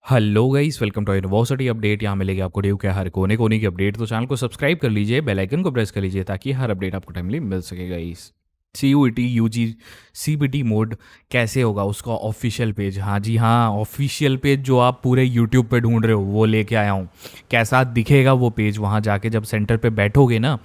Hello guys, welcome to university update. यहाँ मिलेगी आपको ड्यू के हर कोने कोने की अपडेट। तो चैनल को सब्सक्राइब कर लीजिए, बेल आइकन को प्रेस कर लीजिए ताकि हर अपडेट आपको टाइमली मिल सके guys. CUET UG CBT mode कैसे होगा, उसका ऑफिशियल पेज, हाँ जी हाँ, ऑफिशियल पेज जो आप पूरे यूट्यूब पे ढूंढ रहे हो वो लेके आया हूँ। कैसा दिखेगा वो पेज, वहाँ जाके जब सेंटर पे बैठोगे ना,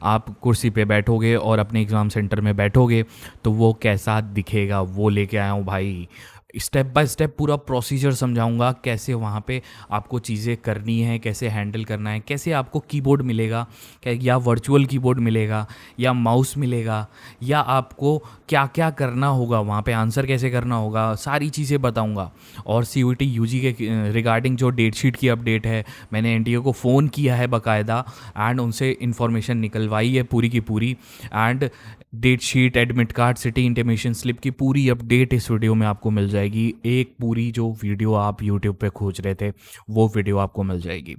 आप कुर्सी पे बैठोगे और अपने एग्ज़ाम सेंटर में बैठोगे तो वो कैसा दिखेगा वो लेके आया हूँ भाई। स्टेप बाय स्टेप पूरा प्रोसीजर समझाऊंगा, कैसे वहाँ पे आपको चीज़ें करनी है, कैसे हैंडल करना है, कैसे आपको कीबोर्ड मिलेगा, या वर्चुअल कीबोर्ड मिलेगा या माउस मिलेगा, या आपको क्या क्या करना होगा वहाँ पे, आंसर कैसे करना होगा, सारी चीज़ें बताऊंगा। और CUET UG के रिगार्डिंग जो डेट शीट की अपडेट है, मैंने NTA को फ़ोन किया है बाकायदा एंड उनसे इन्फॉर्मेशन निकलवाई है पूरी की पूरी। And date sheet, admit card, city intimation slip की पूरी अपडेट इस वीडियो में आपको मिल जाएगी। एक पूरी जो वीडियो आप यूट्यूब पे खोज रहे थे वो वीडियो आपको मिल जाएगी।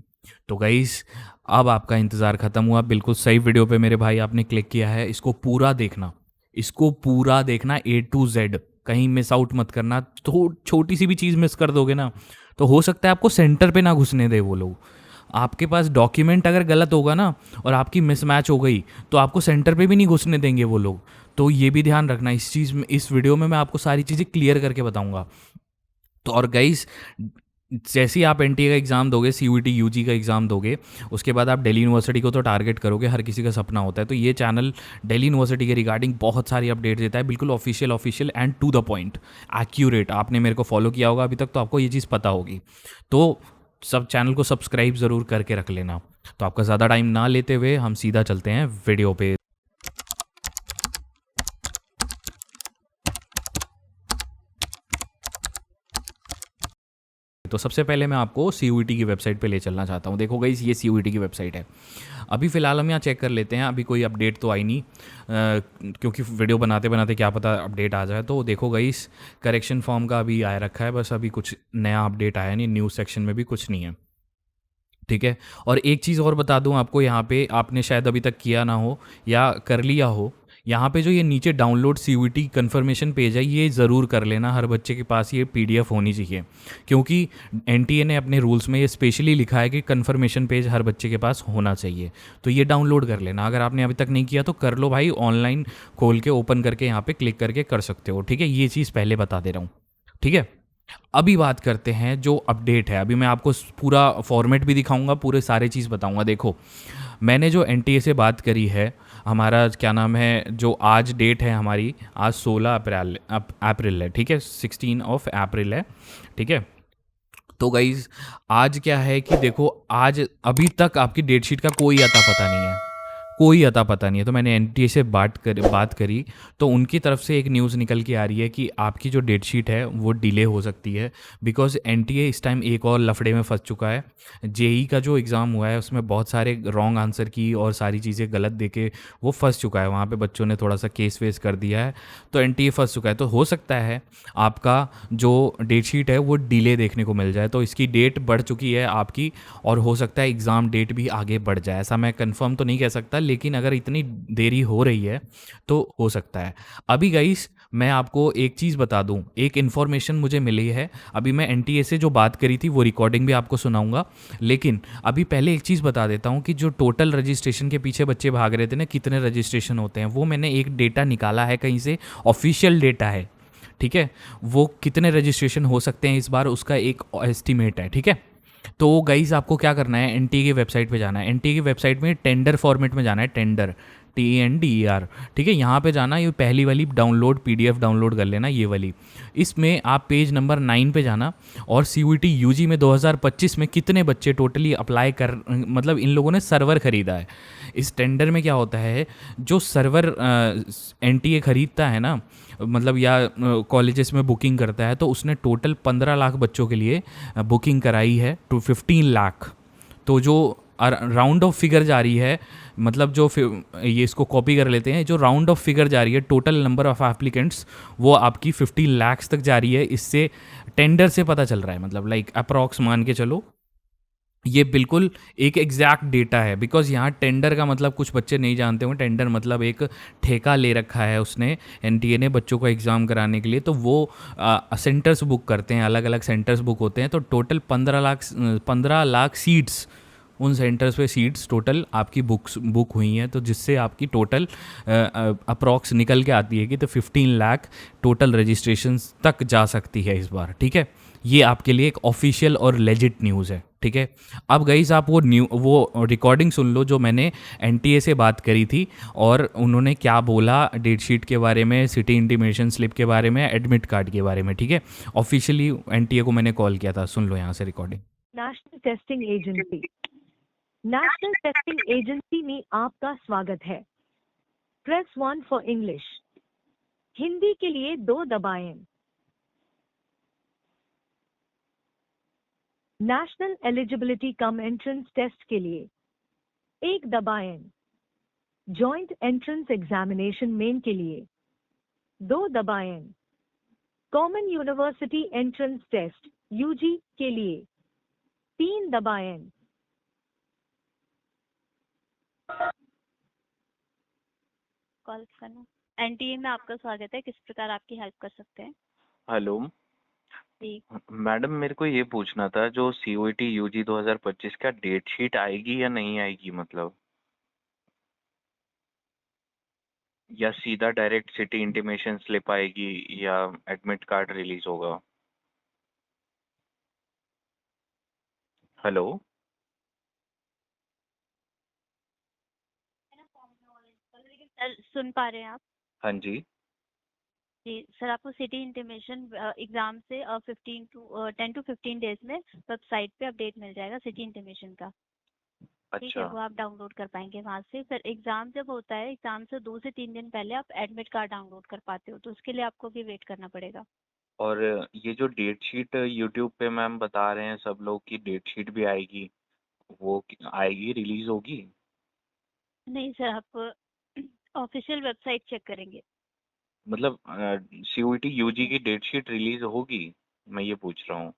तो गाइस, अब आपका इंतज़ार ख़त्म हुआ। बिल्कुल सही वीडियो पे मेरे भाई आपने क्लिक किया है। इसको पूरा देखना, इसको पूरा देखना A to Z, कहीं मिस आउट मत करना। तो छोटी सी भी चीज़ मिस कर दोगे ना तो हो सकता है आपको सेंटर पे ना घुसने दे वो लोग। आपके पास डॉक्यूमेंट अगर गलत होगा ना और आपकी मिसमैच हो गई तो आपको सेंटर पे भी नहीं घुसने देंगे वो लोग। तो ये भी ध्यान रखना इस चीज़ में। इस वीडियो में मैं आपको सारी चीज़ें क्लियर करके बताऊंगा। तो और गाइस, जैसे ही आप NTA का एग्ज़ाम दोगे, CUET UG का एग्ज़ाम दोगे, उसके बाद आप दिल्ली यूनिवर्सिटी को तो टारगेट करोगे, हर किसी का सपना होता है। तो ये चैनल दिल्ली यूनिवर्सिटी के रिगार्डिंग बहुत सारी अपडेट देता है, बिल्कुल official and to the point, accurate. आपने मेरे को फॉलो किया होगा अभी तक तो आपको ये चीज़ पता होगी। तो सब चैनल को सब्सक्राइब ज़रूर करके रख लेना। तो आपका ज़्यादा टाइम ना लेते हुए हम सीधा चलते हैं वीडियो पे। तो सबसे पहले मैं आपको CUET की वेबसाइट पे ले चलना चाहता हूँ। देखो गाइस, ये CUET की वेबसाइट है। अभी फ़िलहाल हम यहाँ चेक कर लेते हैं, अभी कोई अपडेट तो आई नहीं, क्योंकि वीडियो बनाते बनाते क्या पता अपडेट आ जाए। तो देखो गाइस, करेक्शन फॉर्म का अभी आया रखा है, बस अभी कुछ नया अपडेट आया नहीं, न्यूज़ सेक्शन में भी कुछ नहीं है। ठीक है। और एक चीज़ और बता दूं आपको, यहाँ पे आपने शायद अभी तक किया ना हो या कर लिया हो, यहाँ पे जो ये नीचे डाउनलोड CUET कन्फर्मेशन पेज है, ये ज़रूर कर लेना। हर बच्चे के पास ये PDF होनी चाहिए, क्योंकि NTA ने अपने रूल्स में ये स्पेशली लिखा है कि कन्फर्मेशन पेज हर बच्चे के पास होना चाहिए। तो ये डाउनलोड कर लेना। अगर आपने अभी तक नहीं किया तो कर लो भाई, ऑनलाइन खोल के ओपन करके यहाँ पे क्लिक करके कर सकते हो। ठीक है, ये चीज़ पहले बता दे रहा हूँ। ठीक है। अभी बात करते हैं जो अपडेट है। अभी मैं आपको पूरा फॉर्मेट भी दिखाऊंगा, पूरे सारे चीज़ बताऊंगा। देखो, मैंने जो NTA से बात करी है, हमारा क्या नाम है, जो आज डेट है हमारी, आज 16 अप्रैल है। ठीक है, 16 अप्रैल है। ठीक है। तो गाइज, आज क्या है कि देखो, आज अभी तक आपकी डेट शीट का कोई अता पता नहीं है, कोई अता पता नहीं है। तो मैंने NTA से बात करी तो उनकी तरफ से एक न्यूज़ निकल के आ रही है कि आपकी जो डेट शीट है वो डिले हो सकती है, बिकॉज NTA इस टाइम एक और लफड़े में फंस चुका है। JEE का जो एग्ज़ाम हुआ है उसमें बहुत सारे रॉन्ग आंसर की और सारी चीज़ें गलत देके वो फंस चुका है। वहाँ पे बच्चों ने थोड़ा सा केस वेस कर दिया है, तो NTA फंस चुका है। तो हो सकता है आपका जो डेट शीट है वो डिले देखने को मिल जाए। तो इसकी डेट बढ़ चुकी है आपकी, और हो सकता है एग्ज़ाम डेट भी आगे बढ़ जाए। ऐसा मैं कंफर्म तो नहीं कह सकता, लेकिन अगर इतनी देरी हो रही है तो हो सकता है। अभी गाइस, मैं आपको एक चीज़ बता दूं, एक इन्फॉर्मेशन मुझे मिली है। अभी मैं NTA से जो बात करी थी वो रिकॉर्डिंग भी आपको सुनाऊंगा, लेकिन अभी पहले एक चीज़ बता देता हूं कि जो टोटल रजिस्ट्रेशन के पीछे बच्चे भाग रहे थे ना, कितने रजिस्ट्रेशन होते हैं, वो मैंने एक डेटा निकाला है कहीं से, ऑफिशियल डेटा है। ठीक है, वो कितने रजिस्ट्रेशन हो सकते हैं इस बार, उसका एक एस्टिमेट है। ठीक है। तो गाइज, आपको क्या करना है, NTA की वेबसाइट पे जाना है। NTA की वेबसाइट में टेंडर फॉर्मेट में जाना है, टेंडर, TENDER। ठीक है, यहाँ पे जाना, ये पहली वाली डाउनलोड PDF डाउनलोड कर लेना, ये वाली। इसमें आप पेज नंबर 9 पे जाना, और CUET UG में 2025 में कितने बच्चे टोटली अप्लाई कर, मतलब इन लोगों ने सर्वर खरीदा है। इस टेंडर में क्या होता है, जो सर्वर NTA खरीदता है ना, मतलब या कॉलेजेस में बुकिंग करता है, तो उसने टोटल 15 लाख बच्चों के लिए बुकिंग कराई है, टू 15 लाख। तो जो राउंड ऑफ फिगर जा रही है, मतलब जो ये इसको कॉपी कर लेते हैं, जो राउंड ऑफ फिगर जा रही है, टोटल नंबर ऑफ एप्लीकेंट्स, वो आपकी 15 लाख तक जा रही है। इससे टेंडर से पता चल रहा है, मतलब लाइक अप्रॉक्स मान के चलो ये बिल्कुल एक एग्जैक्ट डेटा है, बिकॉज यहाँ टेंडर का मतलब कुछ बच्चे नहीं जानते होंगे। टेंडर मतलब एक ठेका ले रखा है उसने, एनटीए ने, बच्चों को एग्ज़ाम कराने के लिए। तो वो सेंटर्स बुक करते हैं, अलग अलग सेंटर्स बुक होते हैं। तो टोटल 15 लाख सीट्स, उन सेंटर्स पे सीट्स टोटल आपकी बुक हुई हैं। तो जिससे आपकी टोटल अप्रॉक्स निकल के आती है कि तो 15 लाख टोटल रजिस्ट्रेशन तक जा सकती है इस बार। ठीक है, ये आपके लिए एक ऑफिशियल और लेजिट न्यूज़ है। ठीक है, अब गाइस आप वो रिकॉर्डिंग सुन लो जो मैंने एनटीए से बात करी थी, और उन्होंने क्या बोला डेट शीट के बारे में, सिटी इंटीमेशन स्लिप के बारे में, एडमिट कार्ड के बारे में। ठीक है, ऑफिशियली एनटीए को मैंने कॉल किया था, सुन लो यहाँ से recording. National testing agency, national testing agency में आपका स्वागत है। प्रेस 1 फॉर इंग्लिश, हिंदी के लिए 2 दबाएं। National eligibility cum entrance test के लिए 1 दबाएं। जॉइंट एंट्रेंस एग्जामिनेशन मेन के लिए 2 दबाएं। Common university entrance test UG के लिए 3 दबाएं। कॉल करना। एनटीए में आपका स्वागत है, किस प्रकार आपकी हेल्प कर सकते हैं? हेलो जी, मैडम, मेरे को ये पूछना था, जो सीओईटी यूजी 2025 का डेट शीट आएगी या नहीं आएगी, मतलब, या सीधा डायरेक्ट सिटी इंटीमेशन स्लिप आएगी या एडमिट कार्ड रिलीज होगा? हेलो सर सुन पा रहे हैं आप? हाँ जी। जी सर, आपको सिटी इंटीमेशन एग्जाम से 10 to 15 डेज में वेबसाइट पे अपडेट मिल जाएगा सिटी इंटीमेशन का। ठीक है, अच्छा, वो आप डाउनलोड कर पाएंगे वहाँ से। फिर एग्जाम जब होता है, एग्जाम से 2 से 3 दिन पहले आप एडमिट कार्ड डाउनलोड कर पाते हो, तो उसके लिए आपको भी वेट करना पड़ेगा। और ये जो डेट शीट यूट्यूब पे मैम बता रहे हैं सब लोग की डेट शीट भी आएगी, वो आएगी, रिलीज होगी? नहीं सर, आप ऑफिशियल वेबसाइट चेक करेंगे। मतलब सीओईटी यूजी की डेट शीट रिलीज होगी, मैं ये पूछ रहा हूँ।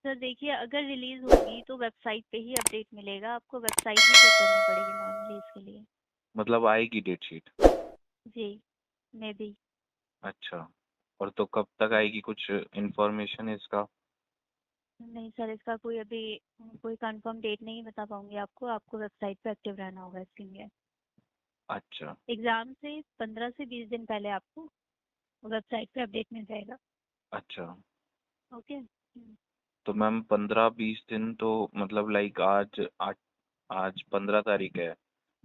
सर देखिए, अगर रिलीज होगी तो वेबसाइट पे ही अपडेट मिलेगा, आपको वेबसाइट ही चेक करनी पड़ेगी नॉर्मली इसके लिए। मतलब आएगी डेट शीट? जी, मे बी। अच्छा, और तो कब तक आएगी, कुछ इन्फॉर्मेशन है इसका? नहीं सर, इसका कोई अभी कोई कंफर्म डेट नहीं बता पाऊंगी आपको। आपको वेबसाइट पे एक्टिव रहना होगा इसके लिए। अच्छा एग्जाम से 15 से 20 दिन पहले आपको वेबसाइट पे अपडेट मिल जाएगा। अच्छा। ओके। तो मैम 15-20 दिन तो मतलब लाइक आज 15 तारीख है,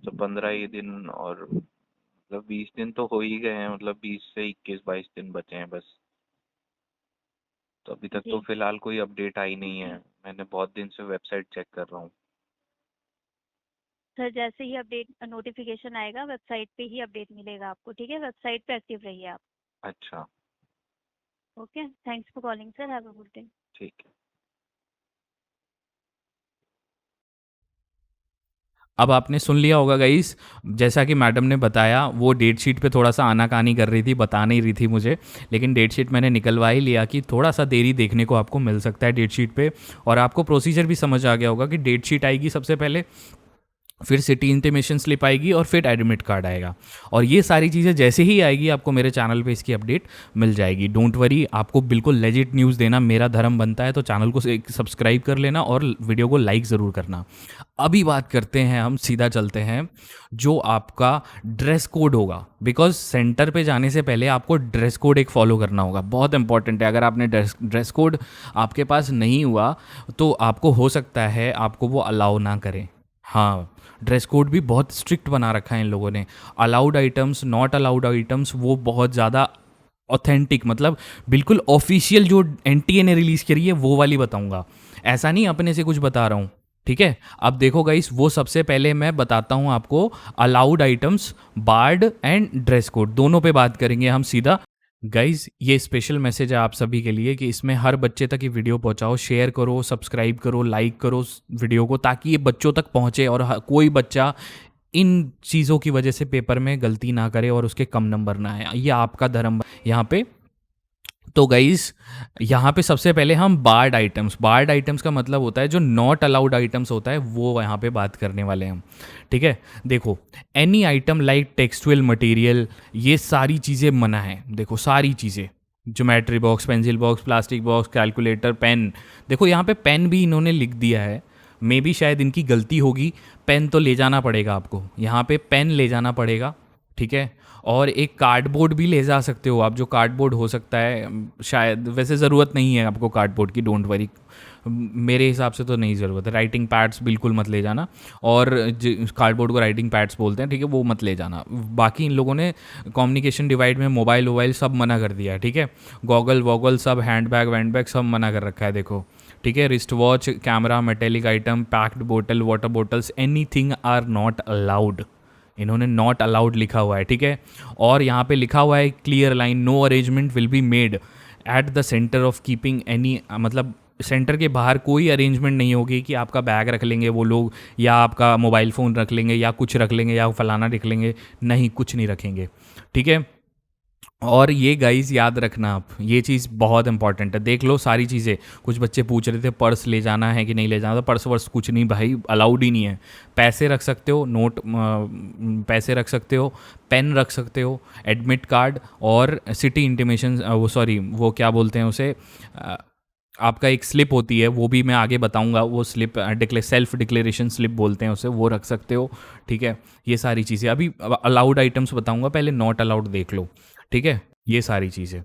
तो 15 ही दिन, और मतलब 20 दिन तो हो ही गए हैं, मतलब 20 से 21-22 दिन बचे हैं बस। तो अभी तक तो जी फिलहाल कोई अपडेट आई नहीं है। मैंने बहुत दिन से वेबसाइट चेक कर रहा हूँ। सर, जैसे ही अपडेट नोटिफिकेशन आएगा वेबसाइट पे ही अपडेट मिलेगा आपको। ठीक है, वेबसाइट पे एक्टिव रहिए आप। अच्छा, okay, thanks for calling sir, have a good day. ठीक है। अब आपने सुन लिया होगा गाइस, जैसा कि मैडम ने बताया, वो डेट शीट पे थोड़ा सा आनाकानी कर रही थी, बता नहीं रही थी मुझे, लेकिन डेट शीट मैंने निकलवा ही लिया कि थोड़ा सा देरी देखने को आपको मिल सकता है डेट शीट पे। और आपको प्रोसीजर भी समझ आ गया होगा कि डेट शीट आएगी सबसे पहले, फिर सिटी इंटीमेशन स्लिप आएगी, और फिर एडमिट कार्ड आएगा। और ये सारी चीज़ें जैसे ही आएगी आपको मेरे चैनल पे इसकी अपडेट मिल जाएगी। डोंट वरी, आपको बिल्कुल लेजिट न्यूज़ देना मेरा धर्म बनता है, तो चैनल को सब्सक्राइब कर लेना और वीडियो को लाइक ज़रूर करना। अभी बात करते हैं, हम सीधा चलते हैं जो आपका ड्रेस कोड होगा, बिकॉज सेंटर पे जाने से पहले आपको ड्रेस कोड एक फॉलो करना होगा, बहुत इंपॉर्टेंट है। अगर आपने ड्रेस कोड आपके पास नहीं हुआ तो आपको हो सकता है आपको वो अलाउ ना करें। हाँ, ड्रेस कोड भी बहुत स्ट्रिक्ट बना रखा है इन लोगों ने। Allowed items, not allowed items, वो बहुत ज़्यादा ऑथेंटिक, मतलब बिल्कुल ऑफिशियल जो एनटीए ने रिलीज़ करी है वो वाली बताऊंगा, ऐसा नहीं अपने से कुछ बता रहा हूँ। ठीक है, अब देखो गाइस, वो सबसे पहले मैं बताता हूँ आपको allowed items, barred and dress code, दोनों पे बात करेंगे हम सीधा। गाइज, ये स्पेशल मैसेज है आप सभी के लिए कि इसमें हर बच्चे तक ये वीडियो पहुंचाओ, शेयर करो, सब्सक्राइब करो, लाइक करो वीडियो को, ताकि ये बच्चों तक पहुंचे और कोई बच्चा इन चीज़ों की वजह से पेपर में गलती ना करे और उसके कम नंबर ना आए। ये आपका धर्म यहाँ पे तो गाइस यहाँ पे सबसे पहले हम बार्ड आइटम्स का मतलब होता है जो नॉट अलाउड आइटम्स होता है, वो यहाँ पे बात करने वाले हैं हम। ठीक है, देखो any item like textual material, ये सारी चीज़ें मना है। देखो सारी चीज़ें, geometry box, pencil box, plastic box, calculator, pen. देखो यहाँ पे पेन भी इन्होंने लिख दिया है, मे भी शायद इनकी गलती होगी। पेन तो ले जाना पड़ेगा आपको, यहाँ पे पेन ले जाना पड़ेगा। ठीक है, और एक कार्डबोर्ड भी ले जा सकते हो आप, जो कार्डबोर्ड हो सकता है शायद, वैसे ज़रूरत नहीं है आपको कार्डबोर्ड की, डोंट वरी, मेरे हिसाब से तो नहीं ज़रूरत है। राइटिंग पैड्स बिल्कुल मत ले जाना, और कार्डबोर्ड को राइटिंग पैड्स बोलते हैं, ठीक है, वो मत ले जाना। बाकी इन लोगों ने कम्युनिकेशन डिवाइड में मोबाइल वोबाइल सब मना कर दिया है। ठीक है, गॉगल वॉगल सब, हैंड बैग वैंड बैग सब मना कर रखा है, देखो। ठीक है, wrist watch, camera, metallic item, packed बोतल, water bottles, anything are not allowed. इन्होंने नॉट अलाउड लिखा हुआ है। ठीक है, और यहाँ पे लिखा हुआ है clear line, no arrangement will be made at the centre of keeping any, मतलब सेंटर के बाहर कोई अरेंजमेंट नहीं होगी कि आपका बैग रख लेंगे वो लोग, या आपका मोबाइल फ़ोन रख लेंगे, या कुछ रख लेंगे, या फलाना रख लेंगे। नहीं, कुछ नहीं रखेंगे। ठीक है, और ये गाइस याद रखना आप, ये चीज़ बहुत इंपॉर्टेंट है। देख लो सारी चीज़ें, कुछ बच्चे पूछ रहे थे पर्स ले जाना है कि नहीं ले जाना, तो पर्स वर्स कुछ नहीं भाई, अलाउड ही नहीं है। पैसे रख सकते हो, नोट पैसे रख सकते हो, पेन रख सकते हो, एडमिट कार्ड, और सिटी इंटीमेशन, वो सॉरी वो क्या बोलते हैं उसे, आपका एक स्लिप होती है, वो भी मैं आगे बताऊंगा, वो स्लिप सेल्फ डिक्लेरेशन स्लिप बोलते हैं उसे, वो रख सकते हो। ठीक है, ये सारी चीज़ें, अभी अलाउड आइटम्स बताऊंगा, पहले नॉट अलाउड देख लो। ठीक है, ये सारी चीज़ें।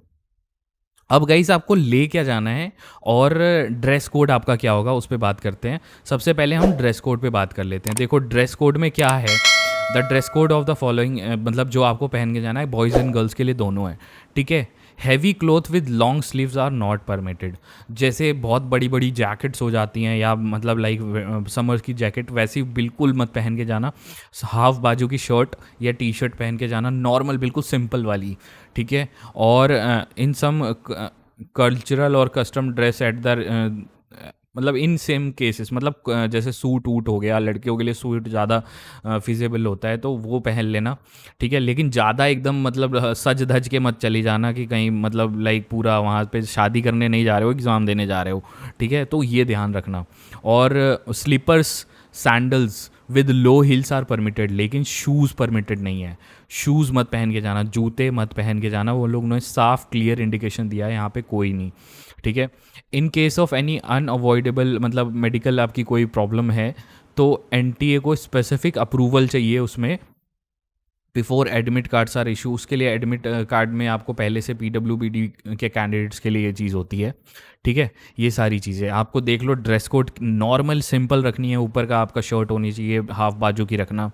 अब गाइस आपको ले क्या जाना है, और ड्रेस कोड आपका क्या होगा, उस पर बात करते हैं। सबसे पहले हम ड्रेस कोड पे बात कर लेते हैं। देखो ड्रेस कोड में क्या है, the dress code of the following, मतलब जो आपको पहन के जाना है, बॉयज़ एंड गर्ल्स के लिए दोनों है। ठीक है, heavy cloth with long sleeves are not permitted. जैसे बहुत बड़ी बड़ी जैकेट्स हो जाती हैं, या मतलब लाइक समर की जैकेट, वैसी बिल्कुल मत पहन के जाना। हाफ बाजू की शर्ट या टी शर्ट पहन के जाना, नॉर्मल बिल्कुल सिंपल वाली। ठीक है, और इन सम कल्चरल और कस्टम ड्रेस एट द, मतलब इन सेम केसेस, मतलब जैसे सूट वूट हो गया, लड़कियों के लिए सूट ज़्यादा फिजिबल होता है तो वो पहन लेना। ठीक है, लेकिन ज़्यादा एकदम मतलब सज धज के मत चली जाना कि कहीं मतलब लाइक पूरा वहाँ पे शादी करने नहीं जा रहे हो, एग्ज़ाम देने जा रहे हो। ठीक है, तो ये ध्यान रखना। और slippers, sandals with low heels are permitted, लेकिन शूज़ परमिटेड नहीं है। शूज़ मत पहन के जाना, जूते मत पहन के जाना, वो लोग ने साफ क्लियर इंडिकेशन दिया है, यहाँ पे कोई नहीं। ठीक है, in case of any unavoidable, मतलब मेडिकल आपकी कोई प्रॉब्लम है, तो एनटीए को स्पेसिफिक अप्रूवल चाहिए उसमें, before admit cards are issue. उसके लिए एडमिट कार्ड में आपको पहले से पीडब्ल्यूबीडी के कैंडिडेट्स के लिए ये चीज़ होती है। ठीक है, ये सारी चीज़ें आपको देख लो। ड्रेस कोड नॉर्मल सिंपल रखनी है, ऊपर का आपका शर्ट होनी चाहिए, हाफ बाजू की रखना।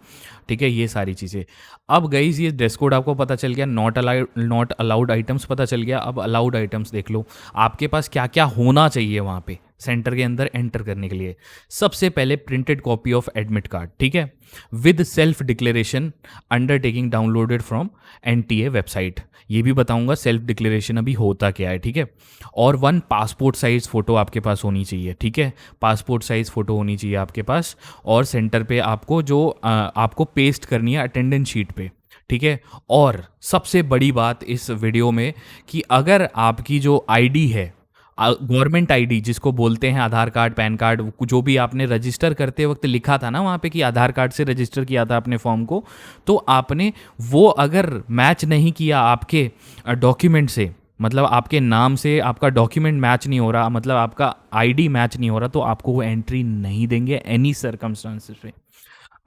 ठीक है, ये सारी चीज़ें। अब गाइस ये ड्रेस कोड आपको पता चल गया, नॉट अलाउड आइटम्स पता चल गया। अब अलाउड आइटम्स देख लो, आपके पास क्या क्या होना चाहिए वहाँ पे सेंटर के अंदर एंटर करने के लिए। सबसे पहले printed copy of admit card, ठीक है, with self declaration undertaking downloaded from NTA website. ये भी बताऊंगा सेल्फ डिक्लेरेशन अभी होता क्या है। ठीक है, और 1 पासपोर्ट साइज़ फ़ोटो आपके पास होनी चाहिए। ठीक है, पासपोर्ट साइज़ फ़ोटो होनी चाहिए आपके पास, और सेंटर पे आपको जो आपको पेस्ट करनी है अटेंडेंस शीट पे। ठीक है, और सबसे बड़ी बात इस वीडियो में कि अगर आपकी जो आईडी है, गवर्नमेंट आईडी जिसको बोलते हैं, आधार कार्ड, पैन कार्ड, जो भी आपने रजिस्टर करते वक्त लिखा था ना वहाँ पे कि आधार कार्ड से रजिस्टर किया था अपने फॉर्म को, तो आपने वो अगर मैच नहीं किया आपके डॉक्यूमेंट से, मतलब आपके नाम से आपका डॉक्यूमेंट मैच नहीं हो रहा, मतलब आपका आईडी मैच नहीं हो रहा, तो आपको वो एंट्री नहीं देंगे एनी सर्कमस्टांसेस पे।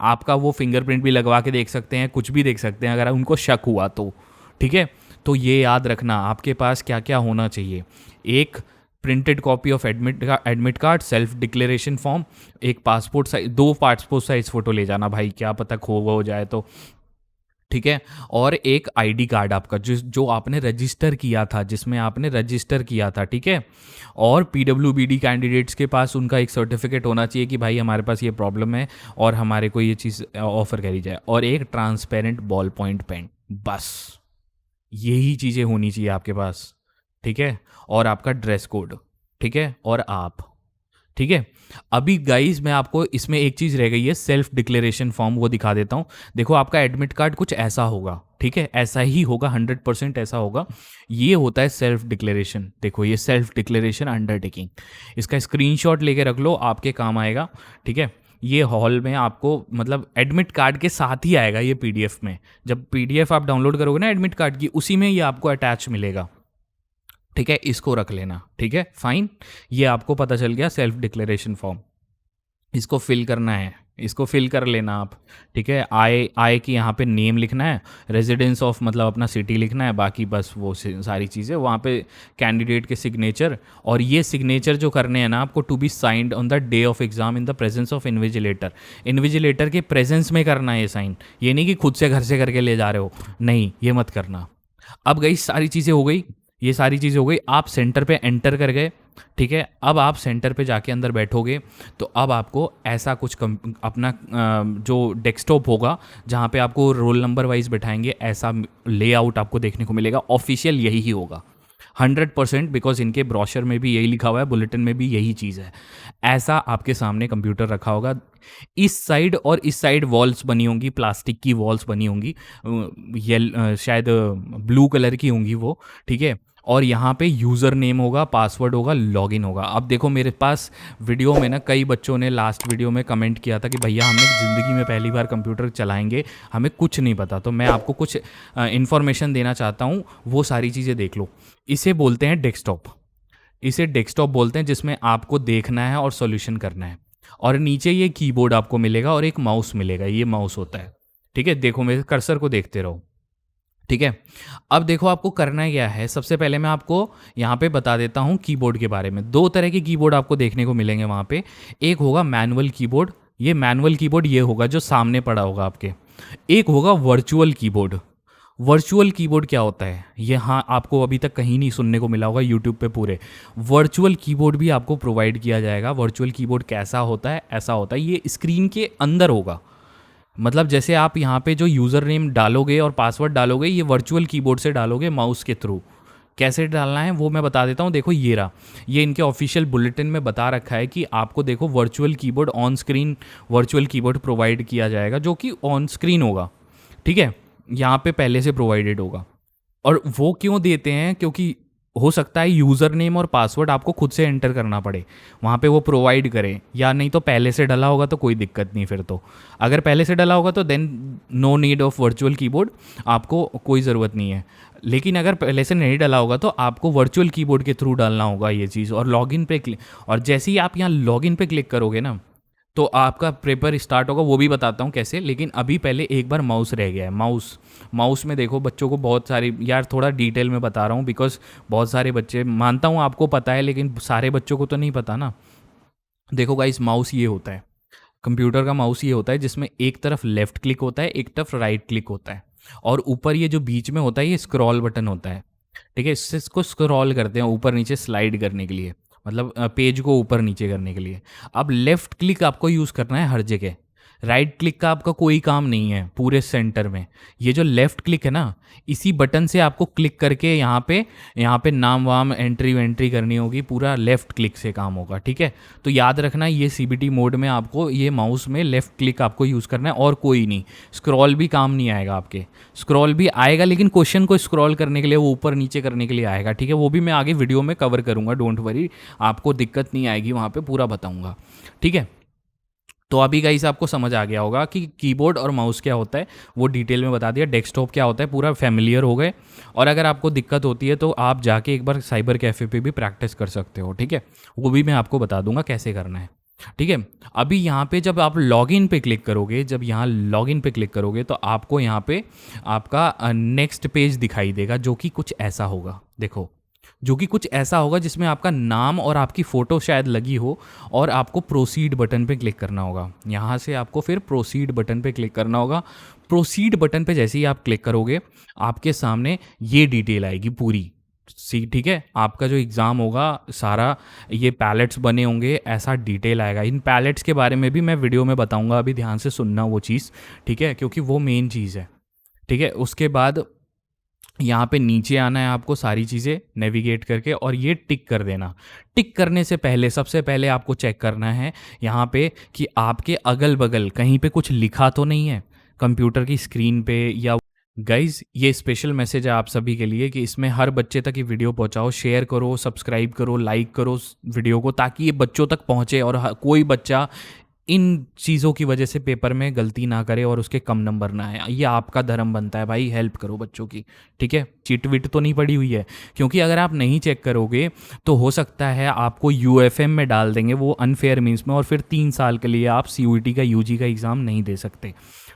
आपका वो फिंगरप्रिंट भी लगवा के देख सकते हैं, कुछ भी देख सकते हैं अगर उनको शक हुआ तो। ठीक है, तो ये याद रखना आपके पास क्या क्या होना चाहिए। एक printed copy of admit card, self declaration form, एक passport size, 2 passport size photo ले जाना भाई, क्या पता खो हो जाए तो। ठीक है, और एक आईडी कार्ड आपका जो आपने रजिस्टर किया था, जिसमें आपने रजिस्टर किया था। ठीक है, और पीडब्ल्यूबीडी कैंडिडेट्स के पास उनका एक सर्टिफिकेट होना चाहिए कि भाई हमारे पास ये प्रॉब्लम है और हमारे को ये चीज़ ऑफर करी जाए, और एक ट्रांसपेरेंट बॉल पॉइंट पेन। बस यही चीज़ें होनी चाहिए आपके पास। ठीक है, और आपका ड्रेस कोड। ठीक है, और आप ठीक है। अभी गाइस मैं आपको इसमें एक चीज़ रह गई है, सेल्फ डिक्लेरेशन फॉर्म, वो दिखा देता हूँ। देखो आपका एडमिट कार्ड कुछ ऐसा होगा, ठीक है, ऐसा ही होगा, 100% ऐसा होगा। ये होता है सेल्फ डिक्लेरेशन। देखो ये सेल्फ डिक्लेरेशन अंडरटेकिंग, इसका स्क्रीनशॉट लेके रख लो, आपके काम आएगा, ठीक है। ये हॉल में आपको मतलब एडमिट कार्ड के साथ ही आएगा ये पीडीएफ में। जब पीडीएफ आप डाउनलोड करोगे ना एडमिट कार्ड की, उसी में ये आपको अटैच मिलेगा, ठीक है। इसको रख लेना, ठीक है, फाइन। ये आपको पता चल गया सेल्फ डिक्लेरेशन फॉर्म। इसको फिल करना है, इसको फिल कर लेना आप, ठीक है। आय की यहाँ पे नेम लिखना है, रेजिडेंस ऑफ मतलब अपना सिटी लिखना है, बाकी बस वो सारी चीज़ें वहाँ पे, कैंडिडेट के सिग्नेचर, और ये सिग्नेचर जो करने हैं ना आपको, to be signed on the day of exam in the presence of invigilator. Invigilator के प्रेजेंस में करना है ये साइन, ये नहीं कि खुद से घर से करके ले जा रहे हो, नहीं, ये मत करना। अब गई सारी चीज़ें हो गई, ये सारी चीज़ें हो गई, आप सेंटर पे एंटर कर गए, ठीक है। अब आप सेंटर पे जाके अंदर बैठोगे तो अब आपको ऐसा कुछ अपना जो डेस्कटॉप होगा जहाँ पे आपको रोल नंबर वाइज बैठाएंगे, ऐसा लेआउट आपको देखने को मिलेगा। ऑफिशियल यही ही होगा 100%, बिकॉज इनके ब्रोशर में भी यही लिखा हुआ है, बुलेटिन में भी यही चीज़ है। ऐसा आपके सामने कंप्यूटर रखा होगा, इस साइड और इस साइड वॉल्स बनी होंगी, प्लास्टिक की वॉल्स बनी होंगी, शायद ब्लू कलर की होंगी वो, ठीक है। और यहाँ पे यूज़र नेम होगा, पासवर्ड होगा, लॉगिन होगा। अब देखो मेरे पास वीडियो में ना कई बच्चों ने लास्ट वीडियो में कमेंट किया था कि भैया हमने ज़िंदगी में पहली बार कंप्यूटर चलाएंगे, हमें कुछ नहीं पता। तो मैं आपको कुछ इन्फॉर्मेशन देना चाहता हूँ, वो सारी चीज़ें देख लो। इसे बोलते हैं डेस्कटॉप, इसे डेस्कटॉप बोलते हैं, जिसमें आपको देखना है और सॉल्यूशन करना है। और नीचे ये कीबोर्ड आपको मिलेगा और एक माउस मिलेगा, ये माउस होता है, ठीक है। देखो मेरे कर्सर को देखते रहो, ठीक है। अब देखो आपको करना क्या है, सबसे पहले मैं आपको यहाँ पे बता देता हूँ कीबोर्ड के बारे में। दो तरह के कीबोर्ड आपको देखने को मिलेंगे वहाँ पे। एक होगा मैनुअल कीबोर्ड, ये मैनुअल कीबोर्ड ये होगा जो सामने पड़ा होगा आपके। एक होगा वर्चुअल कीबोर्ड। वर्चुअल कीबोर्ड क्या होता है, ये हाँ आपको अभी तक कहीं नहीं सुनने को मिला होगा यूट्यूब पे पूरे। वर्चुअल कीबोर्ड भी आपको प्रोवाइड किया जाएगा। वर्चुअल कीबोर्ड कैसा होता है, ऐसा होता है, ये स्क्रीन के अंदर होगा। मतलब जैसे आप यहाँ पे जो यूज़र नेम डालोगे और पासवर्ड डालोगे, ये वर्चुअल कीबोर्ड से डालोगे माउस के थ्रू। कैसे डालना है वो मैं बता देता हूँ। देखो ये रहा, ये इनके ऑफिशियल बुलेटिन में बता रखा है कि आपको देखो virtual keyboard on screen virtual keyboard provide किया जाएगा, जो कि ऑन स्क्रीन होगा, ठीक है, यहाँ पे पहले से प्रोवाइडेड होगा। और वो क्यों देते हैं, क्योंकि हो सकता है यूज़र नेम और पासवर्ड आपको खुद से एंटर करना पड़े, वहाँ पे वो प्रोवाइड करें, या नहीं तो पहले से डला होगा तो कोई दिक्कत नहीं। फिर तो अगर पहले से डला होगा तो then no need of virtual keyboard, आपको कोई ज़रूरत नहीं है। लेकिन अगर पहले से नहीं डला होगा तो आपको वर्चुअल कीबोर्ड के थ्रू डालना होगा ये चीज़। और लॉगिन पे क्लिक, और जैसे ही आप यहाँ लॉगिन पे क्लिक करोगे ना तो आपका पेपर स्टार्ट होगा, वो भी बताता हूँ कैसे। लेकिन अभी पहले एक बार माउस रह गया है। माउस में देखो बच्चों को बहुत सारी, यार थोड़ा डिटेल में बता रहा हूँ बिकॉज बहुत सारे बच्चे, मानता हूँ आपको पता है लेकिन सारे बच्चों को तो नहीं पता ना। देखो गाइस, माउस ये होता है, कंप्यूटर का माउस ये होता है जिसमें एक तरफ लेफ्ट क्लिक होता है, एक तरफ राइट क्लिक होता है, और ऊपर ये जो बीच में होता है ये स्क्रॉल बटन होता है, ठीक है। इसको स्क्रॉल करते हैं ऊपर नीचे स्लाइड करने के लिए, मतलब पेज को ऊपर नीचे करने के लिए। अब लेफ़्ट क्लिक आपको यूज़ करना है हर जगह, राइट क्लिक का आपका कोई काम नहीं है पूरे सेंटर में। ये जो लेफ़्ट क्लिक है ना, इसी बटन से आपको क्लिक करके यहाँ पे नाम वाम एंट्री करनी होगी, पूरा लेफ़्ट क्लिक से काम होगा, ठीक है। तो याद रखना ये सीबीटी मोड में आपको ये माउस में लेफ़्ट क्लिक आपको यूज़ करना है और कोई नहीं। स्क्रॉल भी काम नहीं आएगा आपके, स्क्रॉल भी आएगा लेकिन क्वेश्चन को स्क्रॉल करने के लिए, वो ऊपर नीचे करने के लिए आएगा, ठीक है। वो भी मैं आगे वीडियो में कवर करूँगा, डोंट वरी, आपको दिक्कत नहीं आएगी, वहाँ पर पूरा बताऊँगा, ठीक है। तो अभी गाइस आपको समझ आ गया होगा कि कीबोर्ड और माउस क्या होता है, वो डिटेल में बता दिया। डेस्कटॉप क्या होता है पूरा फेमिलियर हो गए। और अगर आपको दिक्कत होती है तो आप जाके एक बार साइबर कैफ़े पे भी प्रैक्टिस कर सकते हो, ठीक है। वो भी मैं आपको बता दूंगा कैसे करना है, ठीक है। अभी यहाँ पे जब आप लॉगिन पे क्लिक करोगे, जब यहाँ लॉगिन पे क्लिक करोगे तो आपको यहाँ पे आपका नेक्स्ट पेज दिखाई देगा, जो कि कुछ ऐसा होगा। देखो, जो कि कुछ ऐसा होगा जिसमें आपका नाम और आपकी फ़ोटो शायद लगी हो, और आपको प्रोसीड बटन पे क्लिक करना होगा। यहाँ से आपको फिर प्रोसीड बटन पे क्लिक करना होगा। प्रोसीड बटन पे जैसे ही आप क्लिक करोगे, आपके सामने ये डिटेल आएगी पूरी, ठीक है। आपका जो एग्ज़ाम होगा सारा, ये पैलेट्स बने होंगे, ऐसा डिटेल आएगा। इन पैलेट्स के बारे में भी मैं वीडियो में बताऊँगा, अभी ध्यान से सुनना वो चीज़, ठीक है, क्योंकि वो मेन चीज़ है, ठीक है। उसके बाद यहाँ पे नीचे आना है आपको सारी चीज़ें नेविगेट करके, और ये टिक कर देना। टिक करने से पहले सबसे पहले आपको चेक करना है यहाँ पे कि आपके अगल बगल कहीं पे कुछ लिखा तो नहीं है कंप्यूटर की स्क्रीन पे। या गाइज ये स्पेशल मैसेज है आप सभी के लिए कि इसमें हर बच्चे तक ये वीडियो पहुँचाओ, शेयर करो, सब्सक्राइब करो, लाइक करो इस वीडियो को, ताकि ये बच्चों तक पहुँचे और कोई बच्चा इन चीज़ों की वजह से पेपर में गलती ना करे और उसके कम नंबर ना आए। ये आपका धर्म बनता है भाई, हेल्प करो बच्चों की, ठीक है। चीट विट तो नहीं पड़ी हुई है, क्योंकि अगर आप नहीं चेक करोगे तो हो सकता है आपको यूएफएम में डाल देंगे वो अनफेयर मीन्स में, और फिर 3 साल के लिए आप सीयूईटी का यूजी का एग्ज़ाम नहीं दे सकते,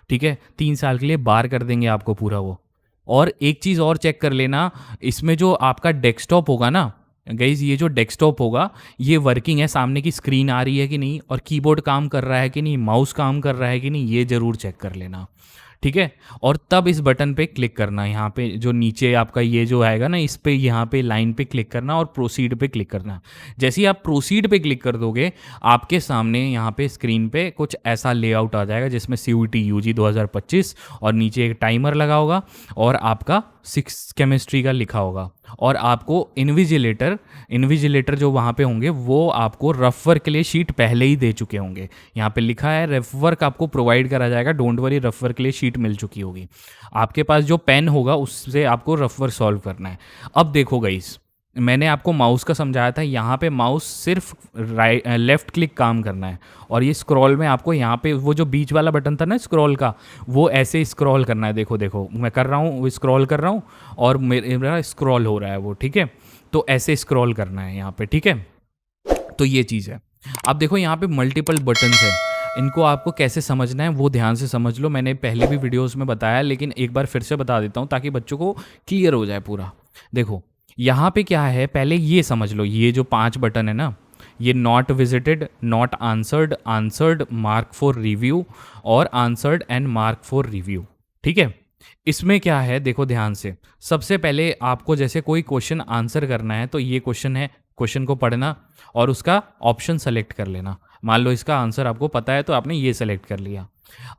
ठीक है। 3 साल के लिए बार कर देंगे आपको पूरा वो। और एक चीज़ और चेक कर लेना, इसमें जो आपका डेस्कटॉप होगा ना गाइज, ये जो डेस्कटॉप होगा ये वर्किंग है, सामने की स्क्रीन आ रही है कि नहीं, और कीबोर्ड काम कर रहा है कि नहीं, माउस काम कर रहा है कि नहीं, ये ज़रूर चेक कर लेना, ठीक है। और तब इस बटन पे क्लिक करना, यहाँ पे जो नीचे आपका ये जो आएगा ना, इस पे यहाँ पे लाइन पे क्लिक करना और प्रोसीड पे क्लिक करना। जैसे ही आप प्रोसीड पे क्लिक कर दोगे आपके सामने यहाँ पे स्क्रीन पे कुछ ऐसा लेआउट आ जाएगा जिसमें सीयूईटी यूजी 2025 और नीचे एक टाइमर लगा होगा और आपका 6 केमिस्ट्री का लिखा होगा, और आपको इन्विजिलेटर जो वहाँ पे होंगे वो आपको रफ वर्क के लिए शीट पहले ही दे चुके होंगे। यहाँ पे लिखा है रफ वर्क आपको प्रोवाइड करा जाएगा, डोंट वरी, रफ वर्क के लिए शीट मिल चुकी होगी। आपके पास जो पेन होगा उससे आपको रफ वर्क सॉल्व करना है। अब देखो गाइस, मैंने आपको माउस का समझाया था, यहाँ पे माउस सिर्फ लेफ़्ट क्लिक काम करना है, और ये स्क्रॉल में आपको यहाँ पे वो जो बीच वाला बटन था ना स्क्रॉल का, वो ऐसे स्क्रॉल करना है। देखो देखो मैं कर रहा हूँ, वो स्क्रॉल कर रहा हूँ और मेरा स्क्रॉल हो रहा है वो, ठीक है। तो ऐसे स्क्रॉल करना है यहाँ पे, ठीक है। तो ये चीज़ है। अब देखो यहाँ पे मल्टीपल बटन्स है, इनको आपको कैसे समझना है वो ध्यान से समझ लो। मैंने पहले भी वीडियोस में बताया, लेकिन एक बार फिर से बता देता हूँ ताकि बच्चों को क्लियर हो जाए पूरा। देखो यहाँ पे क्या है, पहले ये समझ लो, ये जो 5 बटन है ना, ये not visited, not answered, answered, mark for review और answered and mark for review, ठीक है। इसमें क्या है देखो ध्यान से, सबसे पहले आपको जैसे कोई क्वेश्चन आंसर करना है तो ये क्वेश्चन है, क्वेश्चन को पढ़ना और उसका ऑप्शन सेलेक्ट कर लेना। मान लो इसका आंसर आपको पता है तो आपने ये सेलेक्ट कर लिया।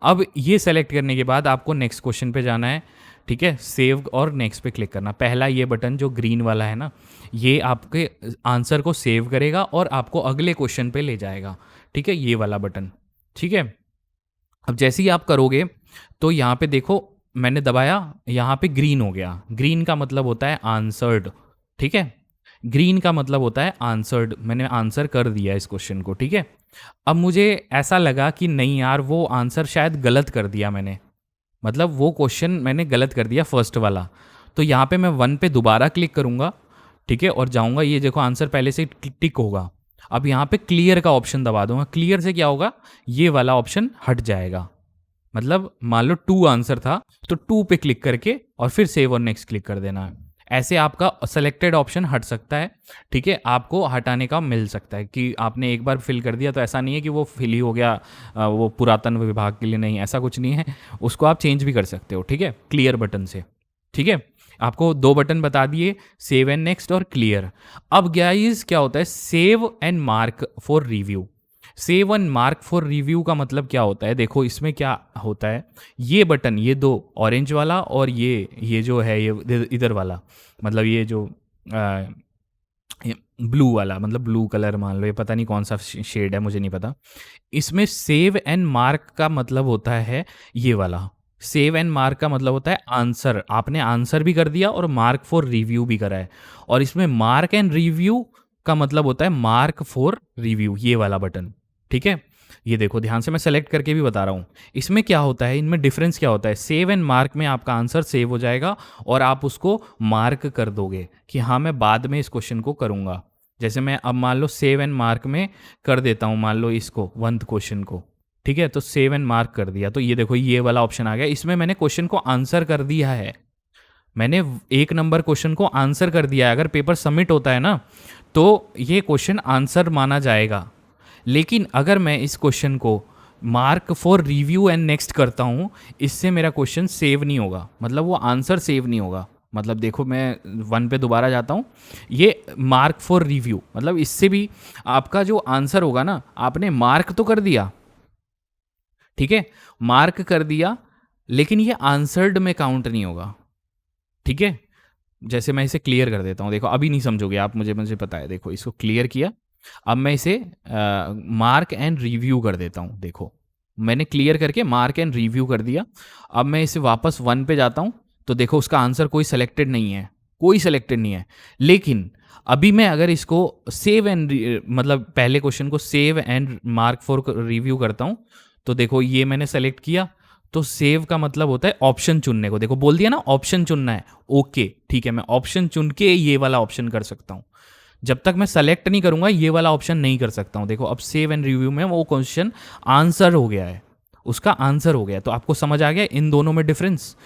अब ये सेलेक्ट करने के बाद आपको नेक्स्ट क्वेश्चन पे जाना है, ठीक है। सेव और नेक्स्ट पे क्लिक करना। पहला ये बटन जो ग्रीन वाला है ना, ये आपके आंसर को सेव करेगा और आपको अगले क्वेश्चन पे ले जाएगा, ठीक है, ये वाला बटन, ठीक है। अब जैसे ही आप करोगे तो यहाँ पे देखो मैंने दबाया, यहाँ पे ग्रीन हो गया। ग्रीन का मतलब होता है आंसर्ड, ठीक है। ग्रीन का मतलब होता है आंसर्ड, मैंने आंसर कर दिया इस क्वेश्चन को, ठीक है। अब मुझे ऐसा लगा कि नहीं यार, वो आंसर शायद गलत कर दिया मैंने, मतलब वो क्वेश्चन मैंने गलत कर दिया फर्स्ट वाला। तो यहाँ पे मैं 1 पे दोबारा क्लिक करूँगा, ठीक है, और जाऊँगा, ये देखो आंसर पहले से टिक होगा। अब यहाँ पे क्लियर का ऑप्शन दबा दूंगा। क्लियर से क्या होगा, ये वाला ऑप्शन हट जाएगा। मतलब मान लो 2 आंसर था तो 2 पे क्लिक करके और फिर सेव और नेक्स्ट क्लिक कर देना है। ऐसे आपका सेलेक्टेड ऑप्शन हट सकता है, ठीक है, आपको हटाने का मिल सकता है कि आपने एक बार फिल कर दिया तो ऐसा नहीं है कि वो फिल ही हो गया, वो पुरातन विभाग के लिए नहीं, ऐसा कुछ नहीं है, उसको आप चेंज भी कर सकते हो, ठीक है, क्लियर बटन से, ठीक है। आपको 2 बटन बता दिए, सेव एंड नेक्स्ट और क्लियर। अब गाइस क्या होता है, save and mark for review. Save and mark for review का मतलब क्या होता है, देखो इसमें क्या होता है, ये बटन, ये 2 ऑरेंज वाला और ये जो है ये इधर वाला, मतलब ये जो ब्लू वाला, मतलब ब्लू कलर मान लो, ये पता नहीं कौन सा शेड है, मुझे नहीं पता। इसमें सेव एंड मार्क का मतलब होता है ये वाला। सेव एंड मार्क का मतलब होता है आंसर, आपने आंसर भी कर दिया और मार्क फॉर रिव्यू भी करा है। और इसमें मार्क एंड रिव्यू का मतलब होता है मार्क फॉर रिव्यू, ये वाला बटन, ठीक है। ये देखो ध्यान से, मैं सेलेक्ट करके भी बता रहा हूँ। इसमें क्या होता है, इनमें डिफरेंस क्या होता है, सेव एंड मार्क में आपका आंसर सेव हो जाएगा और आप उसको मार्क कर दोगे कि हाँ मैं बाद में इस क्वेश्चन को करूँगा। जैसे मैं अब मान लो सेव एंड मार्क में कर देता हूँ, मान लो इसको 1th क्वेश्चन को, ठीक है, तो सेव एंड मार्क कर दिया, तो ये देखो ये वाला ऑप्शन आ गया। इसमें मैंने क्वेश्चन को आंसर कर दिया है, मैंने 1 नंबर क्वेश्चन को आंसर कर दिया है। अगर पेपर सबमिट होता है ना तो ये क्वेश्चन आंसर माना जाएगा। लेकिन अगर मैं इस क्वेश्चन को mark for review and next करता हूँ, इससे मेरा क्वेश्चन सेव नहीं होगा, मतलब वो आंसर सेव नहीं होगा। मतलब देखो मैं 1 पे दोबारा जाता हूँ, ये मार्क फॉर रिव्यू, मतलब इससे भी आपका जो आंसर होगा ना, आपने मार्क तो कर दिया, ठीक है, मार्क कर दिया, लेकिन ये आंसर्ड में काउंट नहीं होगा, ठीक है। जैसे मैं इसे क्लियर कर देता हूँ, देखो अभी नहीं समझोगे आप, मुझे पता है। देखो इसको क्लियर किया, अब मैं इसे मार्क एंड रिव्यू कर देता हूँ। देखो मैंने क्लियर करके मार्क एंड रिव्यू कर दिया। अब मैं इसे वापस 1 पे जाता हूँ, तो देखो उसका आंसर कोई सेलेक्टेड नहीं है, कोई सेलेक्टेड नहीं है। लेकिन अभी मैं अगर इसको सेव एंड मतलब पहले क्वेश्चन को save and mark for review करता हूँ, तो देखो ये मैंने सेलेक्ट किया, तो सेव का मतलब होता है ऑप्शन चुनने को। देखो बोल दिया ना ऑप्शन चुनना है, ओके ठीक है, मैं ऑप्शन चुन के ये वाला ऑप्शन कर सकता हूँ। जब तक मैं सेलेक्ट नहीं करूंगा ये वाला ऑप्शन नहीं कर सकता हूँ। देखो अब सेव एंड रिव्यू में वो क्वेश्चन आंसर हो गया है, उसका आंसर हो गया। तो आपको समझ आ गया इन दोनों में डिफरेंस।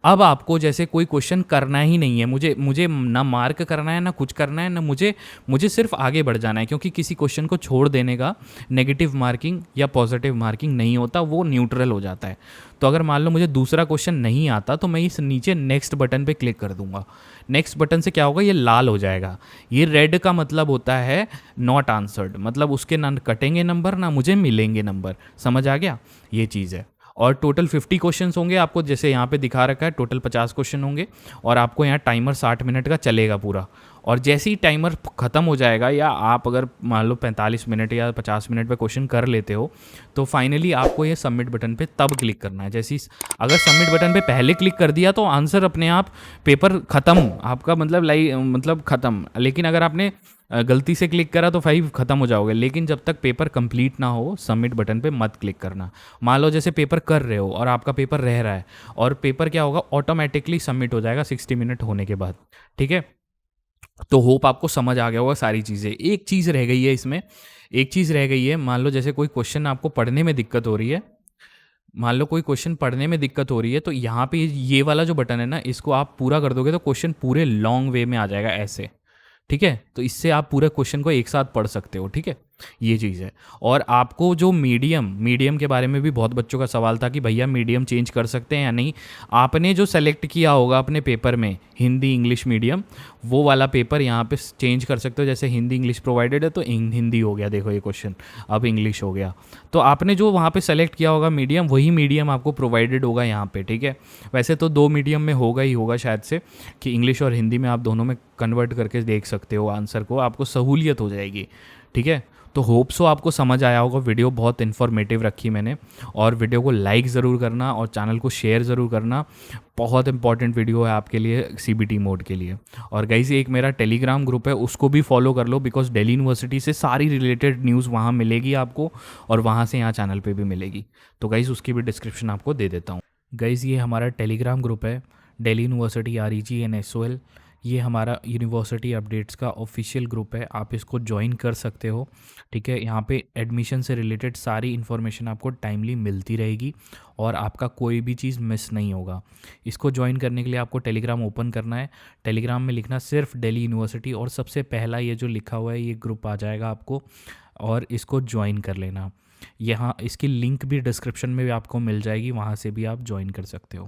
अब आपको जैसे कोई क्वेश्चन करना ही नहीं है, मुझे मुझे ना मार्क करना है ना कुछ करना है, ना मुझे सिर्फ आगे बढ़ जाना है, क्योंकि किसी क्वेश्चन को छोड़ देने का नेगेटिव मार्किंग या पॉजिटिव मार्किंग नहीं होता, वो न्यूट्रल हो जाता है। तो अगर मान लो मुझे दूसरा क्वेश्चन नहीं आता, तो मैं इस नीचे नेक्स्ट बटन पे क्लिक कर दूंगा। नेक्स्ट बटन से क्या होगा, ये लाल हो जाएगा। ये रेड का मतलब होता है नॉट आंसर्ड, मतलब उसके ना कटेंगे नंबर ना मुझे मिलेंगे नंबर। समझ आ गया, ये चीज़ है। और टोटल 50 क्वेश्चंस होंगे आपको, जैसे यहाँ पे दिखा रखा है टोटल 50 क्वेश्चन होंगे, और आपको यहाँ टाइमर 60 मिनट का चलेगा पूरा। और जैसे ही टाइमर ख़त्म हो जाएगा, या आप अगर मान लो 45 मिनट या 50 मिनट पे क्वेश्चन कर लेते हो, तो फाइनली आपको ये सबमिट बटन पे तब क्लिक करना है। जैसे अगर सबमिट बटन पे पहले क्लिक कर दिया तो आंसर अपने आप पेपर ख़त्म आपका, मतलब ख़त्म। लेकिन अगर आपने गलती से क्लिक करा तो 5 ख़त्म हो जाओगे। लेकिन जब तक पेपर कंप्लीट ना हो सबमिट बटन पे मत क्लिक करना। मान लो जैसे पेपर कर रहे हो और आपका पेपर रह रहा है, और पेपर क्या होगा ऑटोमेटिकली सबमिट हो जाएगा 60 मिनट होने के बाद, ठीक है। तो होप आपको समझ आ गया होगा सारी चीज़ें। एक चीज़ रह गई है इसमें, एक चीज़ रह गई है। मान लो जैसे कोई क्वेश्चन आपको पढ़ने में दिक्कत हो रही है, मान लो कोई क्वेश्चन पढ़ने में दिक्कत हो रही है, तो यहाँ पे ये वाला जो बटन है ना, इसको आप पूरा कर दोगे तो क्वेश्चन पूरे लॉन्ग वे में आ जाएगा ऐसे, ठीक है। तो इससे आप पूरे क्वेश्चन को एक साथ पढ़ सकते हो, ठीक है, ये चीज़ है। और आपको जो मीडियम के बारे में भी बहुत बच्चों का सवाल था कि भैया मीडियम चेंज कर सकते हैं या नहीं। आपने जो सेलेक्ट किया होगा अपने पेपर में हिंदी इंग्लिश मीडियम, वो वाला पेपर यहाँ पे चेंज कर सकते हो। जैसे हिंदी इंग्लिश प्रोवाइडेड है तो हिंदी हो गया, देखो ये क्वेश्चन अब इंग्लिश हो गया। तो आपने जो वहाँ पे सेलेक्ट किया होगा मीडियम, वही मीडियम आपको प्रोवाइडेड होगा यहाँ पे, ठीक है। वैसे तो 2 मीडियम में होगा ही होगा शायद से, कि इंग्लिश और हिंदी में आप दोनों में कन्वर्ट करके देख सकते हो आंसर को, आपको सहूलियत हो जाएगी, ठीक है। तो होप सो आपको समझ आया होगा। वीडियो बहुत इन्फॉर्मेटिव रखी मैंने, और वीडियो को लाइक ज़रूर करना और चैनल को शेयर ज़रूर करना। बहुत इंपॉर्टेंट वीडियो है आपके लिए सीबीटी मोड के लिए। और गाइस एक मेरा टेलीग्राम ग्रुप है, उसको भी फॉलो कर लो, बिकॉज दिल्ली यूनिवर्सिटी से सारी रिलेटेड न्यूज़ वहाँ मिलेगी आपको, और वहाँ से यहाँ चैनल पे भी मिलेगी। तो गाइस उसकी भी डिस्क्रिप्शन आपको दे देता हूँ। गाइस ये हमारा टेलीग्राम ग्रुप है, दिल्ली यूनिवर्सिटी REG&SOL। ये हमारा यूनिवर्सिटी अपडेट्स का ऑफिशियल ग्रुप है, आप इसको ज्वाइन कर सकते हो, ठीक है। यहाँ पे एडमिशन से रिलेटेड सारी इन्फॉर्मेशन आपको टाइमली मिलती रहेगी, और आपका कोई भी चीज़ मिस नहीं होगा। इसको ज्वाइन करने के लिए आपको टेलीग्राम ओपन करना है, टेलीग्राम में लिखना सिर्फ दिल्ली यूनिवर्सिटी, और सबसे पहला ये जो लिखा हुआ है ये ग्रुप आ जाएगा आपको, और इसको ज्वाइन कर लेना। यहाँ इसकी लिंक भी डिस्क्रिप्शन में भी आपको मिल जाएगी, वहाँ से भी आप ज्वाइन कर सकते हो।